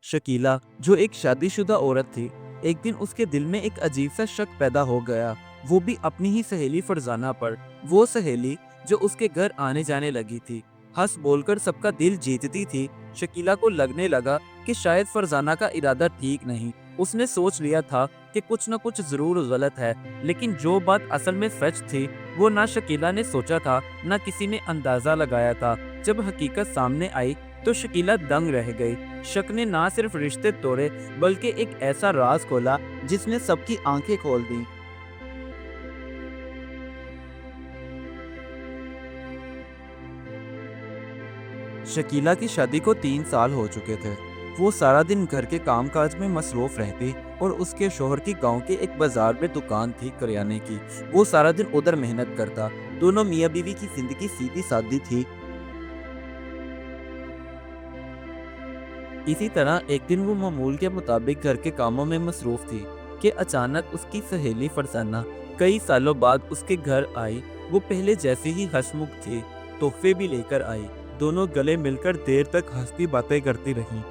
शकीला, जो एक शादीशुदा औरत थी, एक दिन उसके दिल में एक अजीब सा शक पैदा हो गया, वो भी अपनी ही सहेली फरजाना पर। वो सहेली जो उसके घर आने जाने लगी थी, हंस बोलकर सबका दिल जीतती थी। शकीला को लगने लगा कि शायद फरजाना का इरादा ठीक नहीं। उसने सोच लिया था कि कुछ न कुछ जरूर गलत है, लेकिन जो बात असल में सच थी, वो ना शकीला ने सोचा था, ना किसी ने अंदाजा लगाया था। जब हकीकत सामने आई तो शकीला दंग रह गई। शक ने ना सिर्फ रिश्ते तोड़े, बल्कि एक ऐसा राज खोला जिसने सबकी आंखें खोल दी। शकीला की शादी को 3 साल हो चुके थे। वो सारा दिन घर के कामकाज में मसरूफ रहती और उसके शोहर की गांव के एक बाजार में दुकान थी करियाने की। वो सारा दिन उधर मेहनत करता। दोनों मियाँ बीवी की जिंदगी सीधी सादी थी। इसी तरह एक दिन वो मामूल के मुताबिक घर के कामों में मसरूफ थी कि अचानक उसकी सहेली फरजाना कई सालों बाद उसके घर आई। वो पहले जैसे ही हंसमुख थी, तोहफे भी लेकर आई। दोनों गले मिलकर देर तक हंसती बातें करती रहीं।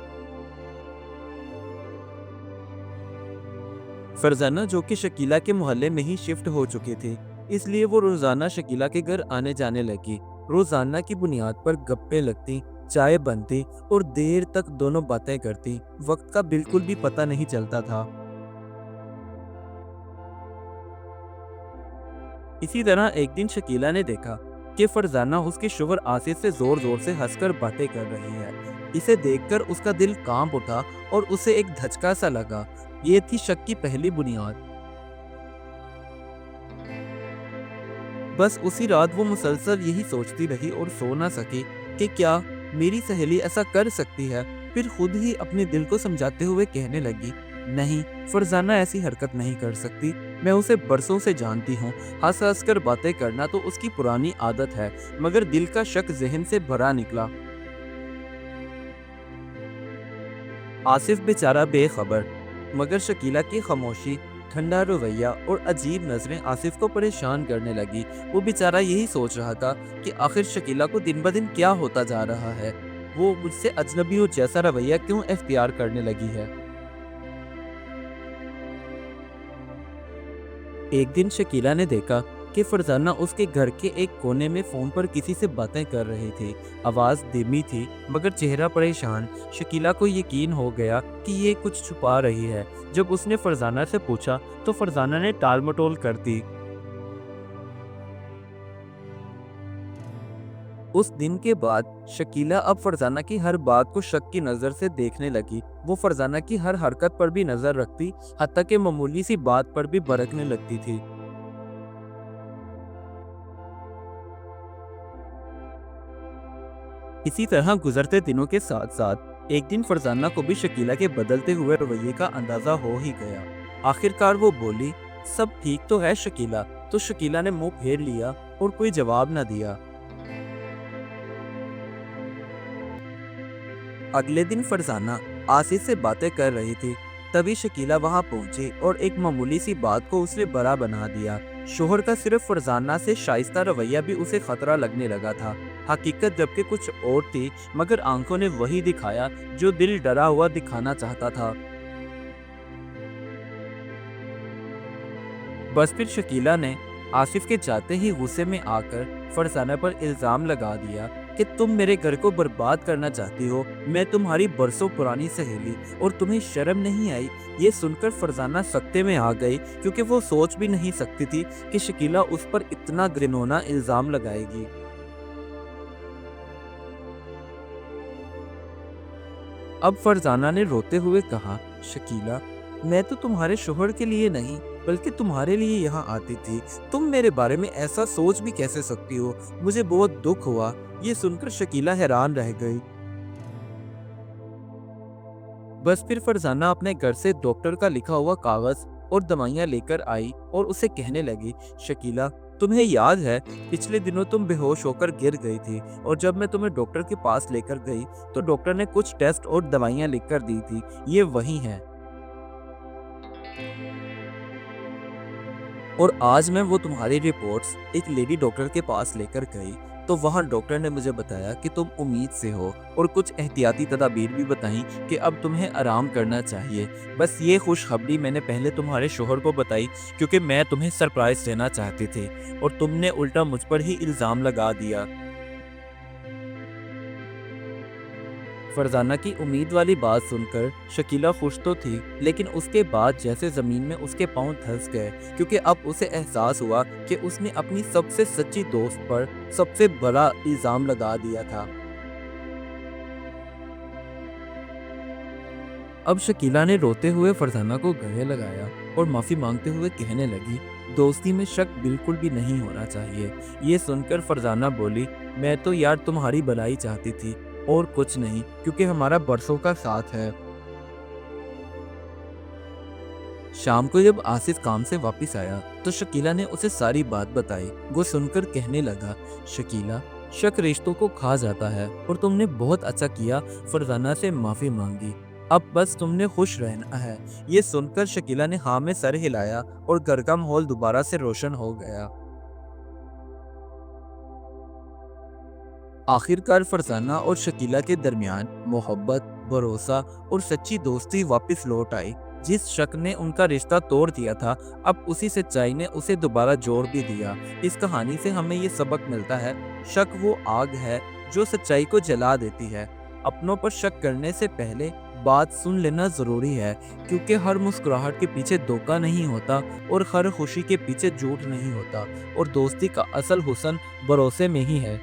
फरजाना, जो कि शकीला के मोहल्ले में ही शिफ्ट हो चुकी थी, इसलिए वो रोजाना शकीला के घर आने जाने लगी। रोजाना की बुनियाद पर गप्पे लगती, चाय बनती और देर तक दोनों बातें करती। वक्त का बिल्कुल भी पता नहीं चलता था। इसी तरह एक दिन शकीला ने देखा कि फरजाना उसके शोहर आसिफ से जोर जोर से हंसकर बातें कर रही है। इसे देखकर उसका दिल कांप उठा और उसे एक धचका सा लगा। ये थी शक की पहली बुनियाद। बस उसी रात वो मुसलसल यही सोचती रही और सो ना सकी कि क्या मेरी सहेली ऐसा कर सकती है। फिर खुद ही अपने दिल को समझाते हुए कहने लगी, नहीं, फरजाना ऐसी हरकत नहीं कर सकती। मैं उसे बरसों से जानती हूँ। हंस हंस कर बातें करना तो उसकी पुरानी आदत है। मगर दिल का शक जहन से भरा निकला। आसिफ बेचारा बेखबर, मगर शकीला की खामोशी, ठंडा रवैया और अजीब नजरें आसिफ को परेशान करने लगी। वो बेचारा यही सोच रहा था कि आखिर शकीला को दिन ब दिन क्या होता जा रहा है। वो मुझसे अजनबियों जैसा रवैया क्यों इख्तियार करने लगी है। एक दिन शकीला ने देखा कि फरजाना उसके घर के एक कोने में फोन पर किसी से बातें कर रही थी। आवाज धीमी थी, मगर चेहरा परेशान। शकीला को यकीन हो गया कि ये कुछ छुपा रही है। जब उसने फरजाना से पूछा तो फरजाना ने टाल मटोल कर दी। उस दिन के बाद शकीला अब फरजाना की हर बात को शक की नजर से देखने लगी। वो फरजाना की हर हरकत पर भी नजर रखती, हत्ता कि मामूली सी बात पर भी बरकने लगती थी। इसी तरह गुजरते दिनों के साथ साथ एक दिन फरजाना को भी शकीला के बदलते हुए रवैये का अंदाजा हो ही गया। आखिरकार वो बोली, सब ठीक तो है शकीला। तो शकीला ने मुंह फेर लिया और कोई जवाब न दिया। अगले दिन फरजाना आसिफ से बातें कर रही थी, तभी शकीला वहां पहुंची और एक मामूली सी बात को उसने बड़ा बना दिया। शोहर का सिर्फ फरजाना से शाइस्ता रवैया भी उसे खतरा लगने लगा था। हकीकत जबकि कुछ और थी, मगर आंखों ने वही दिखाया जो दिल डरा हुआ दिखाना चाहता था। बस फिर शकीला ने आसिफ के जाते ही गुस्से में आकर फरजाना पर इल्जाम लगा दिया कि तुम मेरे घर को बर्बाद करना चाहती हो। मैं तुम्हारी बरसों पुरानी सहेली, और तुम्हें शर्म नहीं आई। ये सुनकर फरजाना सख्ते में आ गई, क्योंकि वो सोच भी नहीं सकती थी कि शकीला उस पर इतना घिनौना इल्जाम लगाएगी। अब फरजाना ने रोते हुए कहा, शकीला, मैं तो तुम्हारे शोहर के लिए नहीं, बल्कि तुम्हारे लिए यहाँ आती थी। तुम मेरे बारे में ऐसा सोच भी कैसे सकती हो। मुझे बहुत दुख हुआ। ये सुनकर शकीला हैरान रह गई। बस फिर फरजाना अपने घर से डॉक्टर का लिखा हुआ कागज और दवाइयाँ लेकर आई और उसे कहने लगी, शकीला, तुम्हें याद है पिछले दिनों तुम बेहोश होकर गिर गई थी, और जब मैं तुम्हें डॉक्टर के पास लेकर गई तो डॉक्टर ने कुछ टेस्ट और दवाइयाँ लिखकर दी थी। ये वही हैं। और आज मैं वो तुम्हारी रिपोर्ट्स एक लेडी डॉक्टर के पास लेकर गई। تو وہاں ڈاکٹر نے مجھے بتایا کہ تم امید سے ہو اور کچھ احتیاطی تدابیر بھی بتائیں کہ اب تمہیں آرام کرنا چاہیے۔ بس یہ خوشخبری میں نے پہلے تمہارے شوہر کو بتائی کیونکہ میں تمہیں سرپرائز دینا چاہتی تھی اور تم نے الٹا مجھ پر ہی الزام لگا دیا۔ فرزانہ کی امید والی بات سن کر شکیلہ خوش تو تھی، لیکن اس کے بعد جیسے زمین میں اس کے پاؤں دھنس گئے، کیونکہ اب اسے احساس ہوا کہ اس نے اپنی سب سے سچی دوست پر سب سے بڑا الزام لگا دیا تھا۔ اب شکیلہ نے روتے ہوئے فرزانہ کو گلے لگایا اور معافی مانگتے ہوئے کہنے لگی، دوستی میں شک بالکل بھی نہیں ہونا چاہیے۔ یہ سن کر فرزانہ بولی، میں تو یار تمہاری بھلائی چاہتی تھی اور کچھ نہیں، کیونکہ ہمارا برسوں کا ساتھ ہے۔ شام کو جب آصف کام سے واپس آیا تو شکیلہ نے اسے ساری بات بتائی۔ وہ سن کر کہنے لگا، شکیلہ، شک رشتوں کو کھا جاتا ہے اور تم نے بہت اچھا کیا فرزانہ سے معافی مانگی۔ اب بس تم نے خوش رہنا ہے۔ یہ سن کر شکیلہ نے ہاں میں سر ہلایا اور گھر کا ماحول دوبارہ سے روشن ہو گیا۔ آخرکار فرزانہ اور شکیلہ کے درمیان محبت، بھروسہ اور سچی دوستی واپس لوٹ آئی۔ جس شک نے ان کا رشتہ توڑ دیا تھا، اب اسی سچائی نے اسے دوبارہ جوڑ بھی دیا۔ اس کہانی سے ہمیں یہ سبق ملتا ہے، شک وہ آگ ہے جو سچائی کو جلا دیتی ہے۔ اپنوں پر شک کرنے سے پہلے بات سن لینا ضروری ہے، کیونکہ ہر مسکراہٹ کے پیچھے دھوکہ نہیں ہوتا اور ہر خوشی کے پیچھے جھوٹ نہیں ہوتا، اور دوستی کا اصل حسن بھروسے میں ہی ہے۔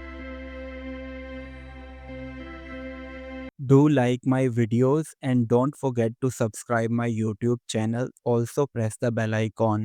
Do like my videos and don't forget to subscribe my YouTube channel. Also press the bell icon.